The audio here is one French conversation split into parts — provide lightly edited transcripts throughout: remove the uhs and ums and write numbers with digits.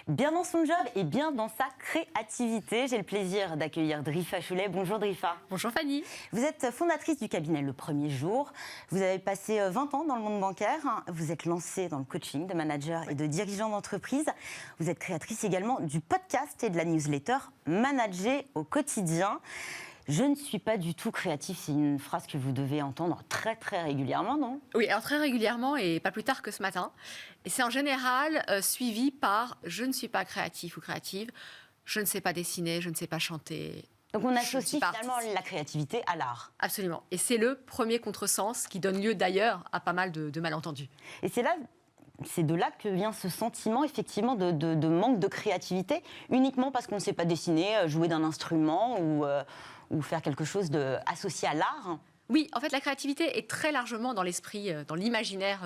Bien dans son job et bien dans sa créativité. J'ai le plaisir d'accueillir Drifa Choulet. Bonjour Drifa. Bonjour Fanny. Vous êtes fondatrice du cabinet Le Premier Jour. Vous avez passé 20 ans dans le monde bancaire. Vous êtes lancée dans le coaching de managers et de dirigeants d'entreprise. Vous êtes créatrice également du podcast et de la newsletter Manager au quotidien. Je ne suis pas du tout créatif, c'est une phrase que vous devez entendre très très régulièrement, non ? Oui, alors très régulièrement et pas plus tard que ce matin. Et c'est en général suivi par « je ne suis pas créatif ou créative, je ne sais pas dessiner, je ne sais pas chanter ». Donc on associe finalement la créativité à l'art. Absolument. Et c'est le premier contresens qui donne lieu d'ailleurs à pas mal de malentendus. Et c'est de là que vient ce sentiment effectivement de manque de créativité, uniquement parce qu'on ne sait pas dessiner, jouer d'un instrument ou faire quelque chose associé à l'art. Oui, en fait la créativité est très largement dans l'esprit, dans l'imaginaire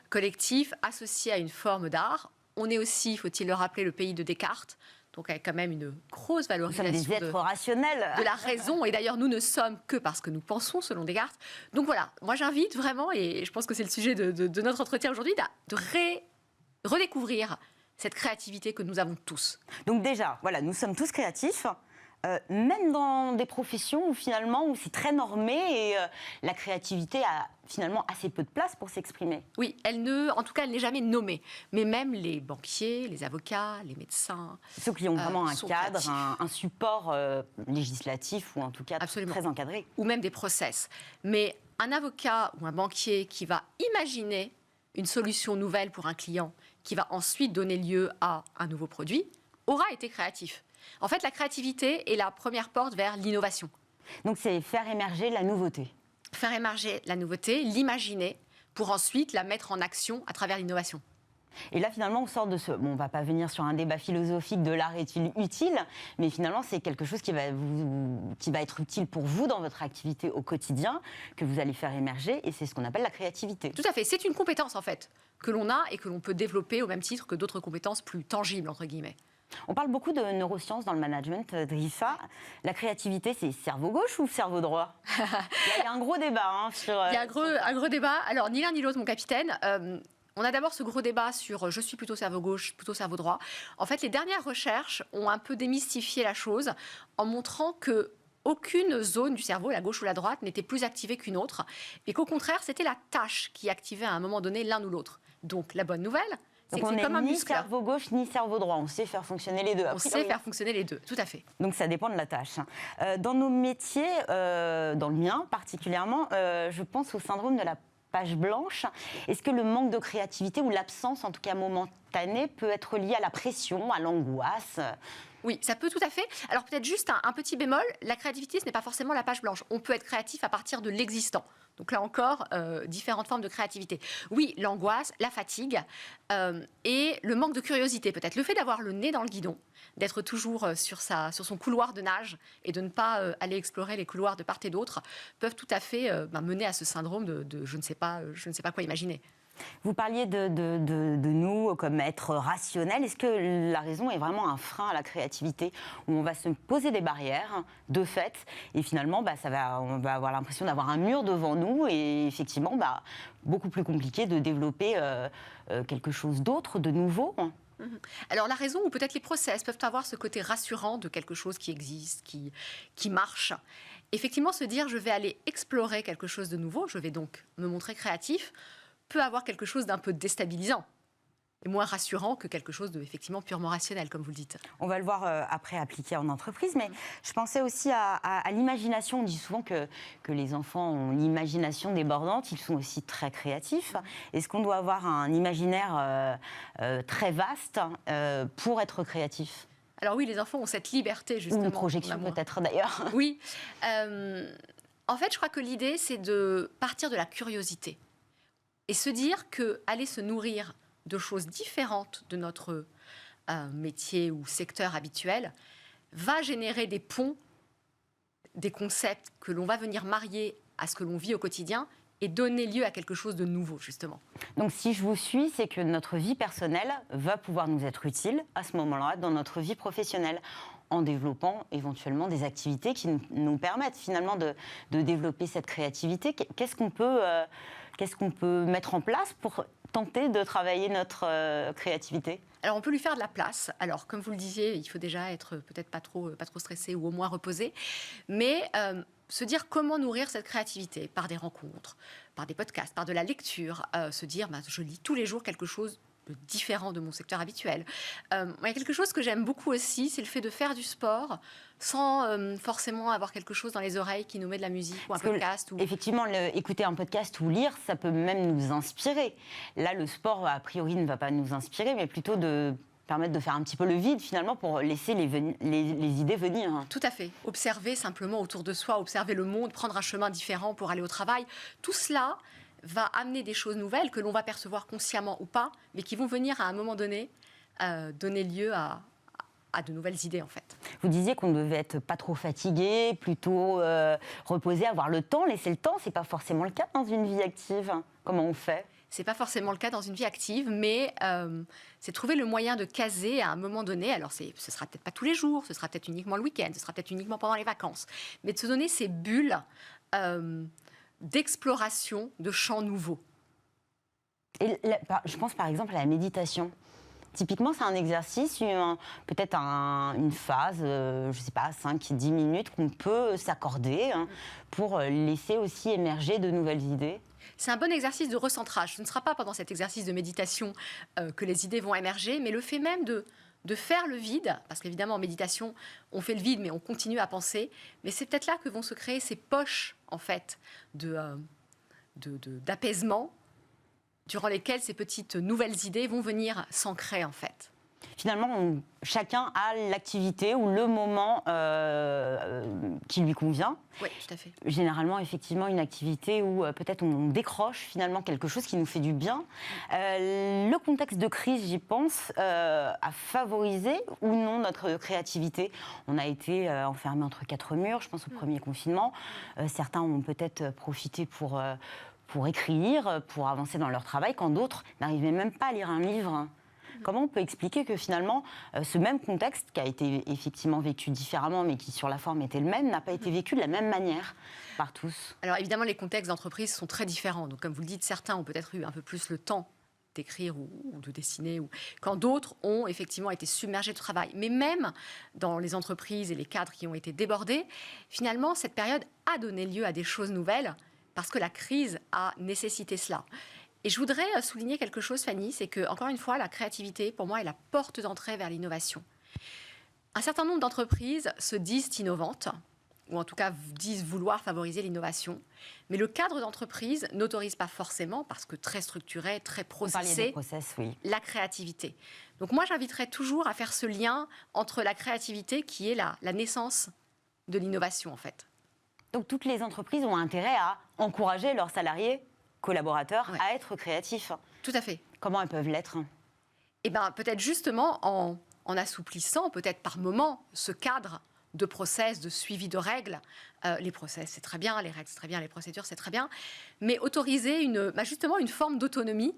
collectif, associée à une forme d'art. On est aussi, faut-il le rappeler, le pays de Descartes, donc avec quand même une grosse valorisation nous sommes des êtres rationnels. De la raison. Et d'ailleurs, nous ne sommes que parce que nous pensons, selon Descartes. Donc voilà, moi j'invite vraiment, et je pense que c'est le sujet de notre entretien aujourd'hui, de redécouvrir cette créativité que nous avons tous. Donc déjà, voilà, nous sommes tous créatifs. Même dans des professions où finalement où c'est très normé et la créativité a finalement assez peu de place pour s'exprimer. Oui, en tout cas, elle n'est jamais nommée. Mais même les banquiers, les avocats, les médecins... Ceux qui ont vraiment un cadre, un support législatif ou en tout cas Absolument. Très encadré. Ou même des process. Mais un avocat ou un banquier qui va imaginer une solution nouvelle pour un client, qui va ensuite donner lieu à un nouveau produit, aura été créatif. En fait, la créativité est la première porte vers l'innovation. Donc, c'est faire émerger la nouveauté. Faire émerger la nouveauté, l'imaginer, pour ensuite la mettre en action à travers l'innovation. Et là, finalement, on sort de ce... Bon, on ne va pas venir sur un débat philosophique de l'art est-il utile, mais finalement, c'est quelque chose qui va être utile pour vous dans votre activité au quotidien, que vous allez faire émerger, et c'est ce qu'on appelle la créativité. Tout à fait. C'est une compétence, en fait, que l'on a et que l'on peut développer au même titre que d'autres compétences plus tangibles, entre guillemets. On parle beaucoup de neurosciences dans le management, Drifa. La créativité, c'est cerveau gauche ou cerveau droit ? Il y a un gros débat sur... Il y a un gros débat. Alors, ni l'un ni l'autre, mon capitaine. On a d'abord ce gros débat sur je suis plutôt cerveau gauche, plutôt cerveau droit. En fait, les dernières recherches ont un peu démystifié la chose en montrant que aucune zone du cerveau, la gauche ou la droite, n'était plus activée qu'une autre. Et qu'au contraire, c'était la tâche qui activait à un moment donné l'un ou l'autre. Donc, la bonne nouvelle... Donc on n'est ni cerveau gauche ni cerveau droit, on sait faire fonctionner les deux. On sait faire fonctionner les deux, tout à fait. Donc ça dépend de la tâche. Dans nos métiers, dans le mien particulièrement, je pense au syndrome de la page blanche. Est-ce que le manque de créativité ou l'absence, en tout cas momentanée, peut être lié à la pression, à l'angoisse ? Oui, ça peut tout à fait. Alors peut-être juste un petit bémol, la créativité, ce n'est pas forcément la page blanche. On peut être créatif à partir de l'existant. Donc là encore, différentes formes de créativité. Oui, l'angoisse, la fatigue et le manque de curiosité peut-être. Le fait d'avoir le nez dans le guidon, d'être toujours sur son couloir de nage et de ne pas aller explorer les couloirs de part et d'autre, peuvent tout à fait mener à ce syndrome de je ne sais pas quoi imaginer. Vous parliez de nous comme être rationnels. Est-ce que la raison est vraiment un frein à la créativité où on va se poser des barrières de fait et finalement on va avoir l'impression d'avoir un mur devant nous et effectivement beaucoup plus compliqué de développer quelque chose d'autre, de nouveau ? Alors la raison ou peut-être les process peuvent avoir ce côté rassurant de quelque chose qui existe, qui marche. Effectivement, se dire je vais aller explorer quelque chose de nouveau, je vais donc me montrer créatif, peut avoir quelque chose d'un peu déstabilisant et moins rassurant que quelque chose de effectivement purement rationnel, comme vous le dites. On va le voir après appliqué en entreprise, mais je pensais aussi à l'imagination. On dit souvent que les enfants ont l'imagination débordante, ils sont aussi très créatifs. Est-ce qu'on doit avoir un imaginaire très vaste pour être créatif ? Alors oui, les enfants ont cette liberté, justement. Ou une projection peut-être d'ailleurs. Oui. En fait, je crois que l'idée, c'est de partir de la curiosité. Et se dire qu'aller se nourrir de choses différentes de notre métier ou secteur habituel va générer des ponts, des concepts que l'on va venir marier à ce que l'on vit au quotidien et donner lieu à quelque chose de nouveau, justement. Donc si je vous suis, c'est que notre vie personnelle va pouvoir nous être utile à ce moment-là dans notre vie professionnelle, en développant éventuellement des activités qui nous permettent finalement de développer cette créativité. Qu'est-ce qu'on peut Qu'est-ce qu'on peut mettre en place pour tenter de travailler notre créativité ? Alors, on peut lui faire de la place. Alors, comme vous le disiez, il faut déjà être peut-être pas trop stressé ou au moins reposé. Mais se dire comment nourrir cette créativité par des rencontres, par des podcasts, par de la lecture. Se dire, je lis tous les jours quelque chose de différent de mon secteur habituel. Il y a quelque chose que j'aime beaucoup aussi, c'est le fait de faire du sport sans forcément avoir quelque chose dans les oreilles qui nous met de la musique ou un podcast. Effectivement, écouter un podcast ou lire, ça peut même nous inspirer. Là, le sport, a priori, ne va pas nous inspirer, mais plutôt de permettre de faire un petit peu le vide, finalement, pour laisser les idées venir. Tout à fait. Observer simplement autour de soi, observer le monde, prendre un chemin différent pour aller au travail. Tout cela va amener des choses nouvelles que l'on va percevoir consciemment ou pas, mais qui vont venir à un moment donné donner lieu à de nouvelles idées, en fait. Vous disiez qu'on ne devait être pas trop fatigué, plutôt reposer, avoir le temps, laisser le temps. C'est pas forcément le cas dans une vie active. Comment on fait ? C'est pas forcément le cas dans une vie active, mais c'est trouver le moyen de caser à un moment donné. Alors, ce sera peut-être pas tous les jours, ce sera peut-être uniquement le week-end, ce sera peut-être uniquement pendant les vacances, mais de se donner ces bulles d'exploration de champs nouveaux. Et je pense par exemple à la méditation. Typiquement, c'est un exercice, peut-être une phase, je ne sais pas, 5-10 minutes qu'on peut s'accorder pour laisser aussi émerger de nouvelles idées. C'est un bon exercice de recentrage. Ce ne sera pas pendant cet exercice de méditation que les idées vont émerger, mais le fait même de faire le vide, parce qu'évidemment en méditation, on fait le vide, mais on continue à penser. Mais c'est peut-être là que vont se créer ces poches, en fait, d'apaisement, durant lesquelles ces petites nouvelles idées vont venir s'ancrer, en fait. Finalement, chacun a l'activité ou le moment qui lui convient. Oui, tout à fait. Généralement, effectivement, une activité où peut-être on décroche finalement quelque chose qui nous fait du bien. Le contexte de crise, j'y pense, a favorisé ou non notre créativité. On a été enfermés entre quatre murs, je pense au premier confinement. Certains ont peut-être profité pour écrire, pour avancer dans leur travail, quand d'autres n'arrivaient même pas à lire un livre. Comment on peut expliquer que finalement, ce même contexte, qui a été effectivement vécu différemment, mais qui sur la forme était le même, n'a pas été vécu de la même manière par tous ? Alors évidemment, les contextes d'entreprise sont très différents. Donc comme vous le dites, certains ont peut-être eu un peu plus le temps d'écrire ou de dessiner, quand d'autres ont effectivement été submergés de travail. Mais même dans les entreprises et les cadres qui ont été débordés, finalement, cette période a donné lieu à des choses nouvelles parce que la crise a nécessité cela. Et je voudrais souligner quelque chose, Fanny, c'est que, encore une fois, la créativité, pour moi, est la porte d'entrée vers l'innovation. Un certain nombre d'entreprises se disent innovantes, ou en tout cas disent vouloir favoriser l'innovation, mais le cadre d'entreprise n'autorise pas forcément, parce que très structuré, très processé, oui, la créativité. Donc moi, j'inviterais toujours à faire ce lien entre la créativité, qui est la naissance de l'innovation, en fait. Donc toutes les entreprises ont intérêt à encourager leurs salariés, collaborateurs, à être créatifs. Tout à fait. Comment elles peuvent l'être ? Eh bien, peut-être justement en assouplissant, peut-être par moment, ce cadre de process, de suivi de règles. Les process, c'est très bien, les règles, c'est très bien, les procédures, c'est très bien. Mais autoriser justement une forme d'autonomie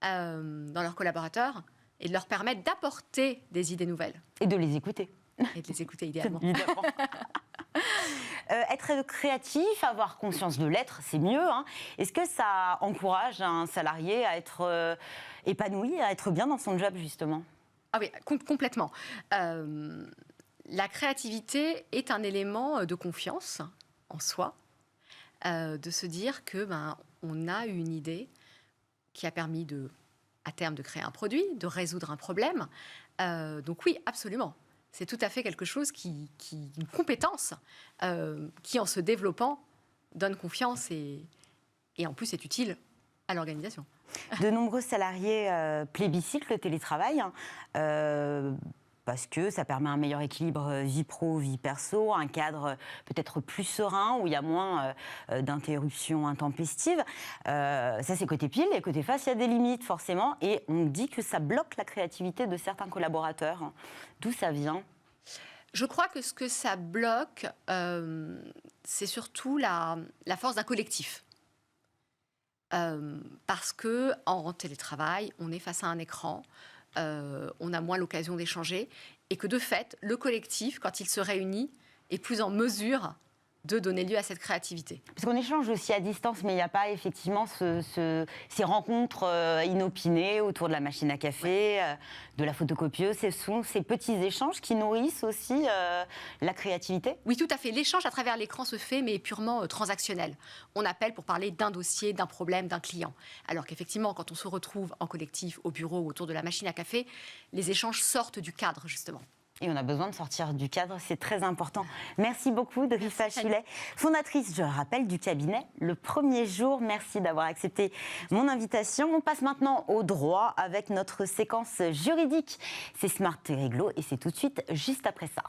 dans leurs collaborateurs et de leur permettre d'apporter des idées nouvelles. Et de les écouter. Et de les écouter, idéalement. Être créatif, avoir conscience de l'être, c'est mieux. Est-ce que ça encourage un salarié à être épanoui, à être bien dans son job, justement ? Ah oui, complètement. La créativité est un élément de confiance en soi, de se dire que on a une idée qui a permis à terme de créer un produit, de résoudre un problème. Donc oui, absolument. C'est tout à fait quelque chose une compétence qui, en se développant, donne confiance et en plus est utile à l'organisation. De nombreux salariés plébiscitent le télétravail parce que ça permet un meilleur équilibre vie pro, vie perso, un cadre peut-être plus serein où il y a moins d'interruptions intempestives. Ça, c'est côté pile. Et côté face, il y a des limites, forcément. Et on dit que ça bloque la créativité de certains collaborateurs. D'où ça vient ? Je crois que ce que ça bloque, c'est surtout la force d'un collectif. Parce qu'en télétravail, on est face à un écran, on a moins l'occasion d'échanger, et que de fait, le collectif, quand il se réunit, est plus en mesure de donner lieu à cette créativité. Parce qu'on échange aussi à distance, mais il n'y a pas effectivement ces rencontres inopinées autour de la machine à café, de la photocopieuse. Ce sont ces petits échanges qui nourrissent aussi la créativité. Oui, tout à fait. L'échange à travers l'écran se fait, mais purement transactionnel. On appelle pour parler d'un dossier, d'un problème, d'un client. Alors qu'effectivement, quand on se retrouve en collectif, au bureau, autour de la machine à café, les échanges sortent du cadre, justement. Et on a besoin de sortir du cadre, c'est très important. Merci beaucoup, Drifa Chulet, fondatrice, je rappelle, du cabinet Le Premier Jour. Merci d'avoir accepté mon invitation. On passe maintenant au droit avec notre séquence juridique. C'est Smart et Réglo et c'est tout de suite, juste après ça.